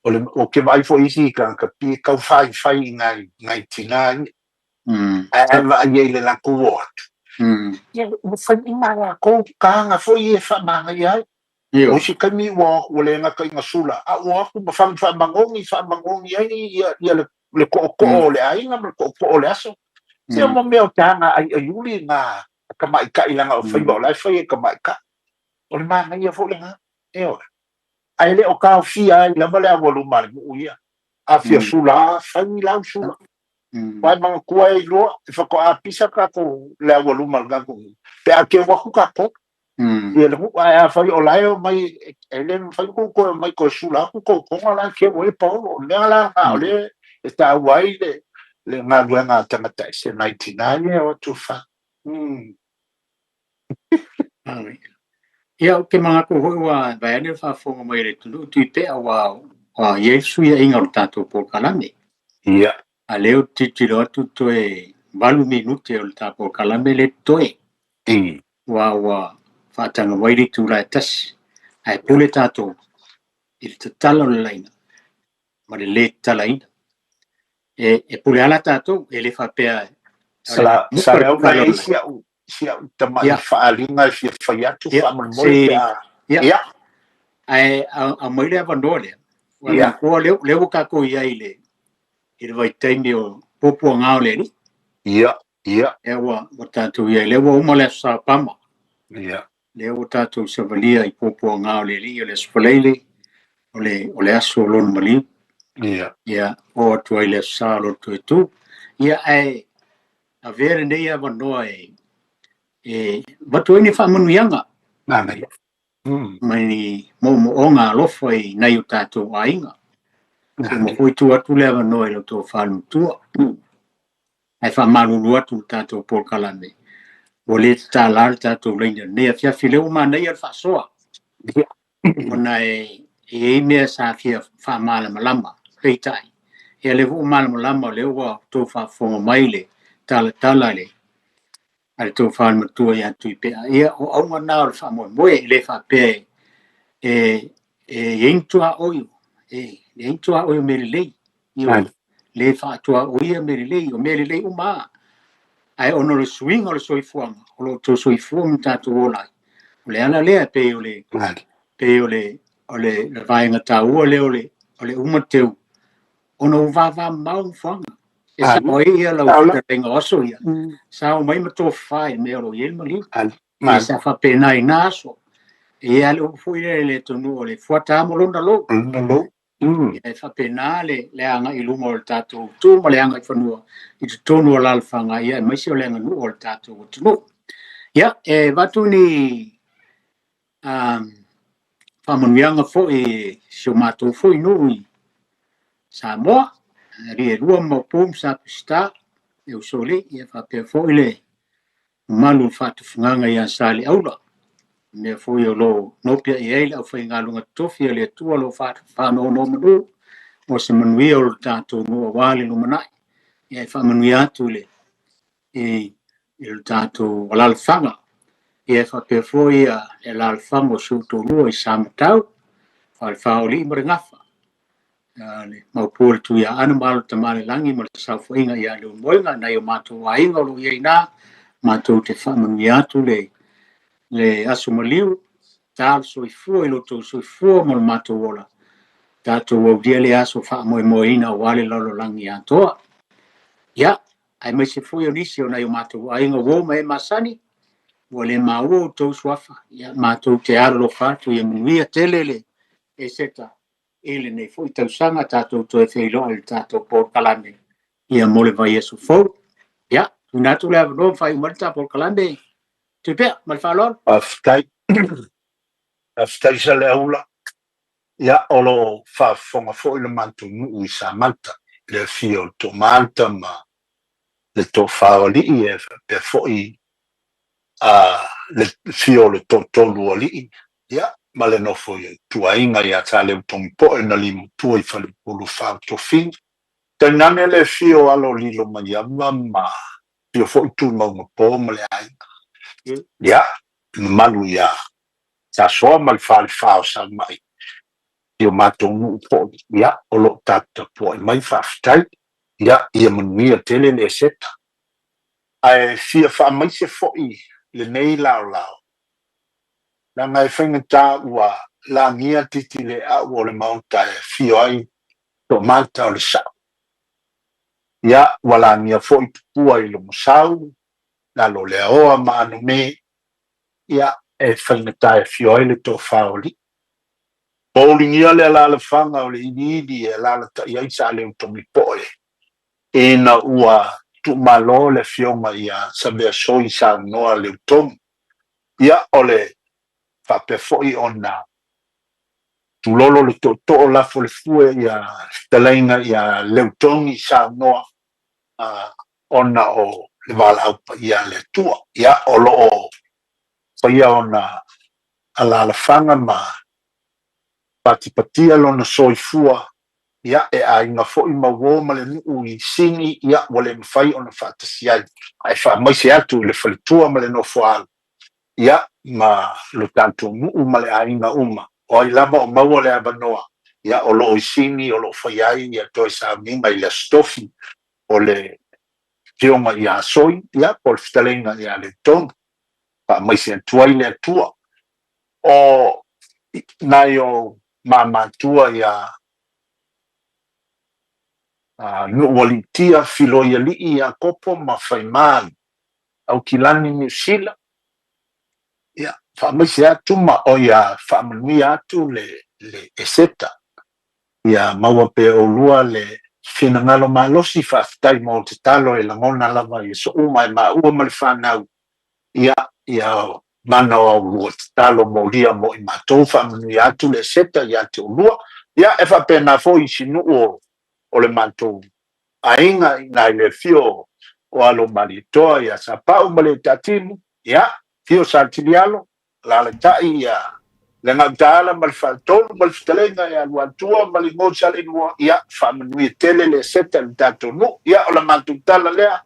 o ke vai fo isi ka pi kau whai ngai tina e va ie le la kuo ia o whai inga ko kanga fo i e whamanga iai o si kami o le nga kai ngasula a o aku ma whamangongi ai ia le ko le ainga le ko le aso se mo meo tanga ai yuli nga kamai ka ilanga o whai bao lai whai e kamai ka o le manga ia fo le nga e o ai le o ka fia i lama le awolu mali mu ia a fia sula whai lau sula Pai mga kuai loa, whako a pisa ka ko le awolu malga ko. Pe a ke waku ka ko. Ia le huka a whai o laio mai, e le whai ko mai ko sula ko konga la ke wai paulo. Lea la ngā o le, e ta wai le ngā lua ngā tangata se 99 e o tu wha. Ia ke mga ko hoi wa vayane whafonga mai le tunu tui pea wa Yesu ia inga o tātou por kalame. Ia. A leo titiro atu toe balu minuti o le tapo kalame le toe. Wa whaatanga wairi tu lai tas. Ai pule tato i te tala o le laina. Ma le talaina. E pule ala tato e le whapea. Sa leo mai sia tamai whaalinga fia whaiatu whamanmole pea. Ia. Ai a maile avandoa lea. Wala kua leo kako iai le. I le vai taimi o popo ngao le ni. Ia. Ewa tato iai leo uma le sa pama. Ia. Leo tato sa valia i popo ngao le li o le spaleile. O le aso lon mali. Ia. O atu ai le sa lo tu tu. Ia ai a vere nei avandoa batu ini whamanuianga. Nānei. Mai ni mo o ngā lofa i nei o tātou ainga. So mo hui tu atu lewa noi lo tō whanu tua. Ai whamaruru atu tātou Paul Kalame. O le tā lar tātou leina nea whiawhi leo mā nei ar whasoa. Ona e mea sa whia whamala malama. Hei tai. E lewu malama lama leo wa tō whafonga maile. Tala le. Ai tō whānu matua i atu i pēa. Ia o aunga nā o whamoe moe le whapea intua oio. Intua oio meri lei. Le whātua oia meri lei. O meri lei umaa. Ai ono le swing o le soifuanga. O lo tō soifuanga tātu olai. O le ana lea pe o le vaenga tā ua le o le umateu. Ono uvava mau whanga. E sa oi ia lau renga oso ia. Sa o mai mato whai me oro iel mali. E sa whapena i nāso. E ale o fui le tonu o le fuata molonda lo. E whapena le anga i lunga o le tātou. Tu ma le anga i whanua. I tu tonu o lalwhanga ia. E maisi o le anga nu o le tātou o tunu. Ia, e watu ni whamanuianga fo e sio mātou fo i nui. Sa moa. Rie rua mo pum sa pista e usole ia whapea fo ile malu whatu whanganga i ansali aula. Mea fo i o lo nopia i eile au whai ngalunga tofi a lea tua lo whatu whano no manu o se manui o lo tātou noa wale no manai. Ia i whamanui atu le i lo tātou walal whanga. Ia i whapea fo i a le lal whanga o suto lua i samatau whale whaoli i maringafa. Mau pōle tu ia ana malo tamale langi ma le saufu inga ia leo moinga na i o mātou wa inga lo ia ina mātou te whamanu atu le aso maliu tāl soifua i loto soifua ma le mātou ola tātou au dia le aso wha moe ina o wale lalo langi atoa ia ai mai se fui o nisi o na i o mātou wa inga woma e masani wa le maua o tau swafa ia mātou te aro lo whatu ia munuia telele e seta ele nei foi tau sanga tātou to e wheilo al tātou Paul Kalame ia mole vai Yesu fau ia tunatu le avano whai umarita Paul Kalame tu pea mal whalon Aftai sa le aula ia olo whafonga fo i le mantu nuu i sa malta le fio to malta ma le to whaoli i e pe fo i le fio le to tolu oli ia ma le nofo i tuainga i a tale utongi po e na limu tua i whale pulu whao tofi. Te nane le fio alo lilo mai ama ma fio fo i tu maunga po ma le ainga. Ia, malu ia. Sa soa ma le whale whao sa mai. Fio mato nuu po ia o lo tata po i mai whaftai. Ia, ia manuia tele le seta. Ai fia wha mai se fo i le nei lao lao. Na ngai whenga tā ua la ngia titi le au o le maunta e fio ai to manta o le sao. Ia wala ngia fo i tupua i lo musau, la lo le oa ma anu me, ia e whenga tā e fio ai le to whaoli. Pōli ngia le la le whanga o le inidi e la le ta iai sa le utomi poe. E na ua tu malo le fionga ia sa mea soi sa noa le utomi. Ia o le whape foi ona tulolo le to la fo le fue ia talainga ia leutongi sa noa ona o le vala au ia le tua ia o lo o ia ona ala la fanga ma pati lona soifua ia e ainga fo'i mauō ma le nu'u I sini ia ua le mawhai ona whaatasi ai ae whaamaise atu le whalitua ma le nofo alu ia ma lo tanto nu'u ma le ainga uma o ai lava o maua le avanoa ia o lo'o I sini o lo'o whai ai ia toe sa minga I le stofi o le teonga I asoi ia po le fitalenga ia le tonu whaamaise atu ai le atua o nai o mamatua ia no walitia filoia li'i a kopo ma whaimān au kilani New Zealand ia whaamaise atu ma o ia whaamanui atu le eseta ia maua pe o lua le whenangalo malosi whaafitai mo te talo e langona lava I so uma e maua ma le whanau ia mana o lua te talo mo lia mo I mātou whaamanui atu le eseta ia te o lua ia e whapena fo I sinu o le mātou ainga nai le fio o alo malitoa ia sa pau ma le tatimu ia fio sa tilialo la le tai ia le ngātala ma le whaatolu ma le fitalenga ia luatua ma le ngōsa le nua ia whamanui tele le seta le tatou nu ia o la mātou tala lea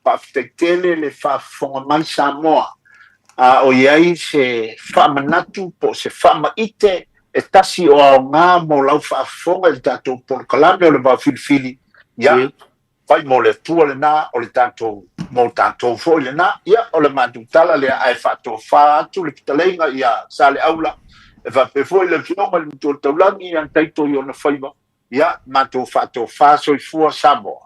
whaafitetele le whaafonga mai Samoa o iai se whaamanatu po se whaamaite e tasi o ao ngā mo lau whaafonga le tatou Polokalame o le wā filifili ia pai mo le tua le nā o le tatou mo tatou fo le nā ia o le mātou tala le ai whaatou wha atu le pitalenga ia sa le aula e whape fo le fionga le mtua taulangi ia taito I ona whaiva ia mātou whaatou wha soifua Samoa